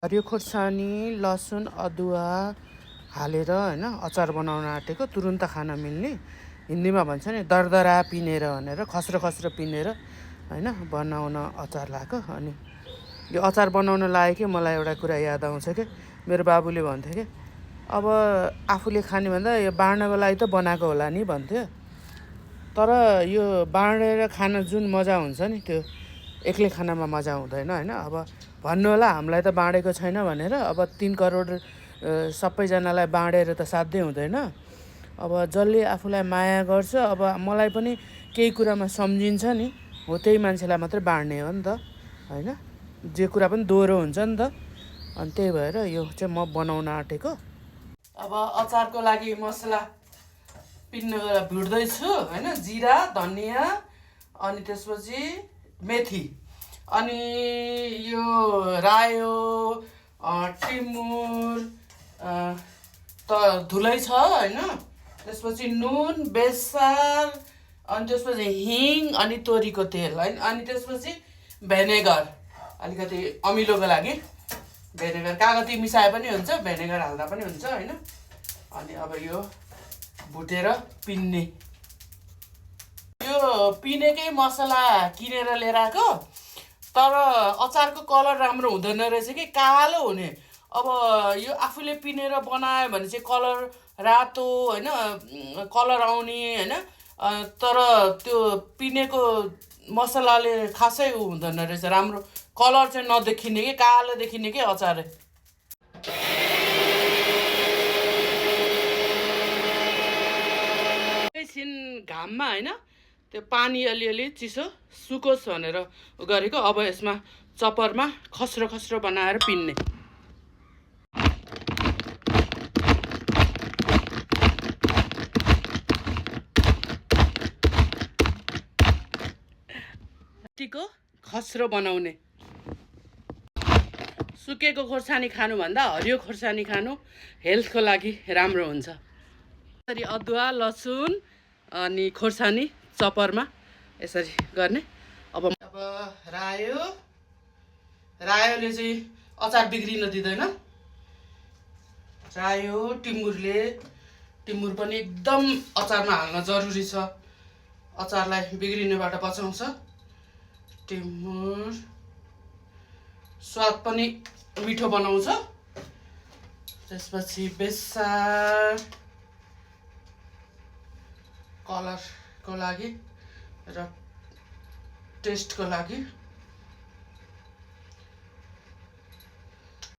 हरियो खोर्सानी लसुन अदुवा हालेर हैन अचार बनाउन आँटेको तुरुन्त खान मिल्ने हिन्दीमा भन्छ नि दरदरा पिनेर भनेर खस्रो खस्रो पिनेर हैन बनाउन अचार लाएको। अनि यो अचार बनाउन लागेकै मलाई एउटा कुरा याद आउँछ के मेरो बाबुले भन्थ्यो के अब आफूले खाने भन्दा यो बाँड्नको लागि त बनाएको होला नि भन्थ्यो। तर यो बाँडेर खान जुन मजा हुन्छ नि त्यो एक्लै खानामा मजा हुँदैन हैन। अब भन्नु होला हामीलाई त बाँडेको छैन भनेर, अब 3 करोड सबैजनालाई बाँडेर त साध्यै हुँदैन। अब जसले आफूलाई माया गर्छ, अब मलाई पनि केही कुरामा सम्झिन्छ नि हो त्यही मान्छेलाई मात्रै बाँड्ने हो नि त हैन। जे कुरा पनि दोहोरो हुन्छ नि त। अनि त्यही भएर यो चाहिँ म बनाउन आँटेको। अब अचारको लागि मसला भिड्दैछु हैन। जिरा धनियाँ अनि त्यसपछि मेथी अनि यो रायो टिमुर त धुलै छ हैन। त्यसपछि नुन बेसार अनि त्यसपछि हिङ अनि तोरीको तेल हैन। अनि त्यसपछि भेनेगर अलिकति अमिलोको लागि भेनेगर कागती मिसाए पनि हुन्छ, भेनेगर हाल्दा पनि हुन्छ हैन। अनि अब यो भुटेर पिन्ने, यो पिनेकै मसला किनेर लिएर आएको। तर अचारको कलर राम्रो हुँदैन रहेछ कि कालो हुने। अब यो आफूले पिनेर बनायो भने चाहिँ कलर रातो हैन कलर आउने हैन। तर त्यो पिनेको मसलाले खासै हुँदैन रहेछ, राम्रो कलर चाहिँ नदेखिने कि कालो देखिने कि अचार। एकैछिन घाममा हैन त्यो पानी अलिअलि चिसो सुकोस् भनेर गरेको। अब यसमा चपरमा खस्रो खस्रो बनाएर पिन्ने। टिको खस्रो बनाउने। सुकेको खोर्सानी खानुभन्दा हरियो खोर्सानी खानु हेल्थको लागि राम्रो हुन्छ। यसरी अदुवा लसुन अनि खोर्सानी चपरमा यसरी गर्ने। अब रायोले चाहिँ अचार बिग्रिन दिँदैन। रायो टिमुर पनि एकदम अचारमा हाल्न जरुरी छ, अचारलाई बिग्रिनेबाट बचाउँछ। टिमुर स्वाद पनि मिठो बनाउँछ। त्यसपछि बेसार कलरको लागि र टेस्टको लागि।